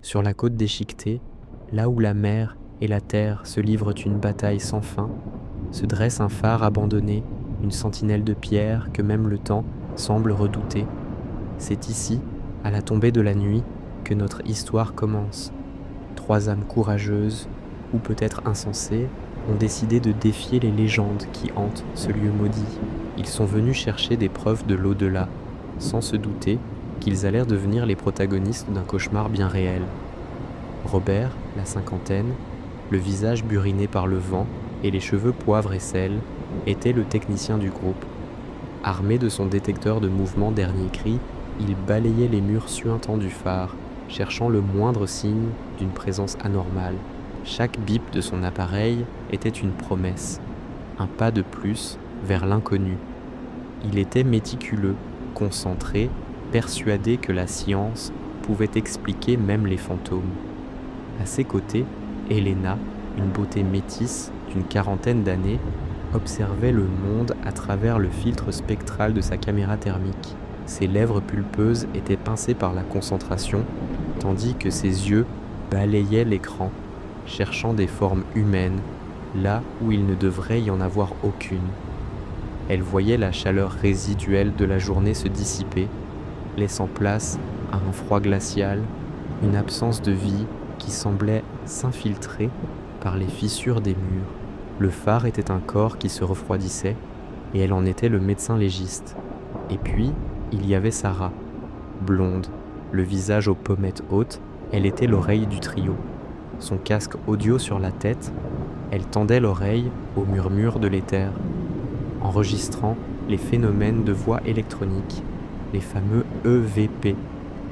Sur la côte déchiquetée, là où la mer et la terre se livrent une bataille sans fin, se dresse un phare abandonné, une sentinelle de pierre que même le temps semble redouter. C'est ici, à la tombée de la nuit, que notre histoire commence. Trois âmes courageuses, ou peut-être insensées, ont décidé de défier les légendes qui hantent ce lieu maudit. Ils sont venus chercher des preuves de l'au-delà, sans se douter qu'ils allèrent devenir les protagonistes d'un cauchemar bien réel. Robert, la cinquantaine, le visage buriné par le vent et les cheveux poivre et sel, était le technicien du groupe. Armé de son détecteur de mouvement dernier cri, il balayait les murs suintants du phare, cherchant le moindre signe d'une présence anormale. Chaque bip de son appareil était une promesse, un pas de plus vers l'inconnu. Il était méticuleux, concentré, persuadé que la science pouvait expliquer même les fantômes. À ses côtés, Helena, une beauté métisse d'une quarantaine d'années, observait le monde à travers le filtre spectral de sa caméra thermique. Ses lèvres pulpeuses étaient pincées par la concentration, tandis que ses yeux balayaient l'écran, cherchant des formes humaines, là où il ne devrait y en avoir aucune. Elle voyait la chaleur résiduelle de la journée se dissiper, laissant place à un froid glacial, une absence de vie qui semblait s'infiltrer par les fissures des murs. Le phare était un corps qui se refroidissait, et elle en était le médecin légiste. Et puis, il y avait Sarah, blonde, le visage aux pommettes hautes, elle était l'oreille du trio. Son casque audio sur la tête, elle tendait l'oreille au murmure de l'éther, enregistrant les phénomènes de voix électronique, les fameux EVP.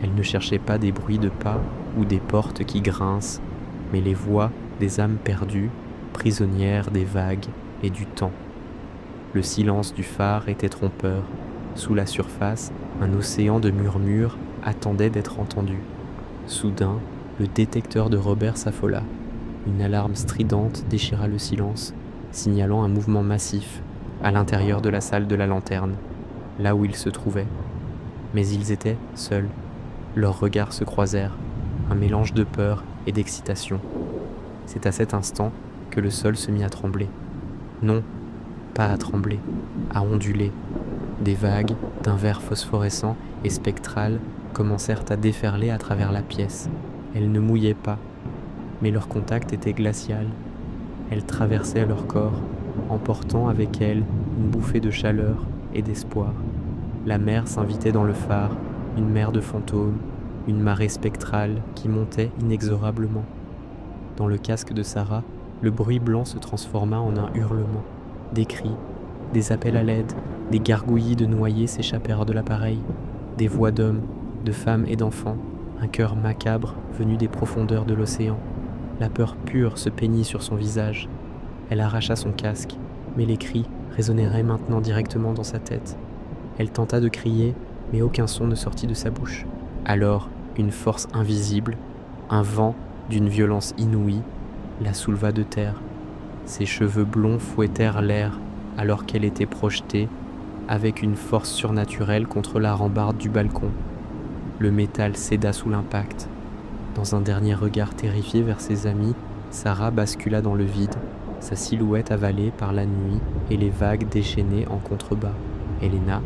Elle ne cherchait pas des bruits de pas ou des portes qui grincent, mais les voix des âmes perdues, prisonnières des vagues et du temps. Le silence du phare était trompeur. Sous la surface, un océan de murmures attendait d'être entendu. Soudain, le détecteur de Robert s'affola. Une alarme stridente déchira le silence, signalant un mouvement massif à l'intérieur de la salle de la lanterne, là où ils se trouvaient. Mais ils étaient seuls. Leurs regards se croisèrent, un mélange de peur et d'excitation. C'est à cet instant que le sol se mit à trembler. Non, pas à trembler, à onduler. Des vagues, d'un vert phosphorescent et spectral, commencèrent à déferler à travers la pièce. Elles ne mouillaient pas, mais leur contact était glacial. Elles traversaient leur corps, emportant avec elles une bouffée de chaleur et d'espoir. La mer s'invitait dans le phare, une mer de fantômes, une marée spectrale qui montait inexorablement. Dans le casque de Sarah, le bruit blanc se transforma en un hurlement. Des cris, des appels à l'aide, des gargouillis de noyés s'échappèrent de l'appareil. Des voix d'hommes, de femmes et d'enfants, un cœur macabre venu des profondeurs de l'océan. La peur pure se peignit sur son visage. Elle arracha son casque, mais les cris résonneraient maintenant directement dans sa tête. Elle tenta de crier, mais aucun son ne sortit de sa bouche. Alors, une force invisible, un vent d'une violence inouïe, la souleva de terre. Ses cheveux blonds fouettèrent l'air alors qu'elle était projetée, avec une force surnaturelle contre la rambarde du balcon. Le métal céda sous l'impact. Dans un dernier regard terrifié vers ses amis, Sarah bascula dans le vide, sa silhouette avalée par la nuit et les vagues déchaînées en contrebas. Helena,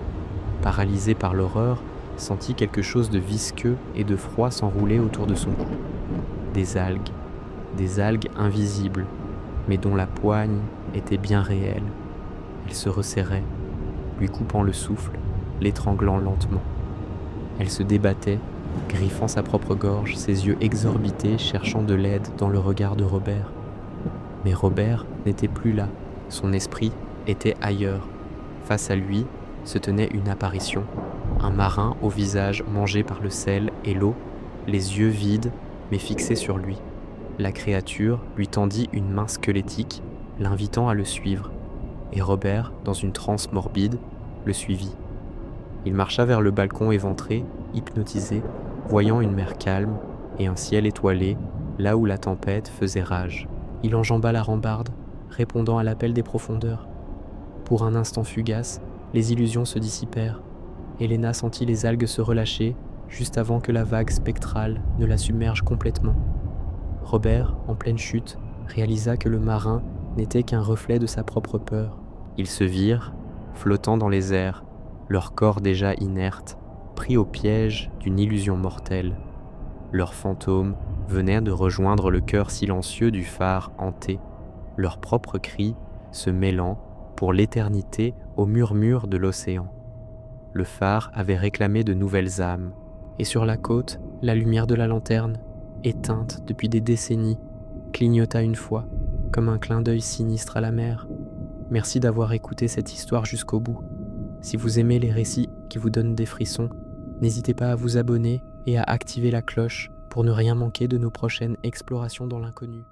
paralysée par l'horreur, sentit quelque chose de visqueux et de froid s'enrouler autour de son cou. Des algues invisibles, mais dont la poigne était bien réelle. Elle se resserrait, lui coupant le souffle, l'étranglant lentement. Elle se débattait, griffant sa propre gorge, ses yeux exorbités cherchant de l'aide dans le regard de Robert. Mais Robert n'était plus là, son esprit était ailleurs. Face à lui se tenait une apparition, un marin au visage mangé par le sel et l'eau, les yeux vides mais fixés sur lui. La créature lui tendit une main squelettique, l'invitant à le suivre, et Robert, dans une transe morbide, le suivit. Il marcha vers le balcon éventré, hypnotisé, voyant une mer calme et un ciel étoilé, là où la tempête faisait rage. Il enjamba la rambarde, répondant à l'appel des profondeurs. Pour un instant fugace, les illusions se dissipèrent. Helena sentit les algues se relâcher, juste avant que la vague spectrale ne la submerge complètement. Robert, en pleine chute, réalisa que le marin n'était qu'un reflet de sa propre peur. Ils se virent, flottant dans les airs, leur corps déjà inerte, pris au piège d'une illusion mortelle. Leurs fantômes venaient de rejoindre le cœur silencieux du phare hanté, leurs propres cris se mêlant pour l'éternité au murmure de l'océan. Le phare avait réclamé de nouvelles âmes, et sur la côte, la lumière de la lanterne, éteinte depuis des décennies, clignota une fois, comme un clin d'œil sinistre à la mer. Merci d'avoir écouté cette histoire jusqu'au bout. Si vous aimez les récits qui vous donnent des frissons, n'hésitez pas à vous abonner et à activer la cloche pour ne rien manquer de nos prochaines explorations dans l'inconnu.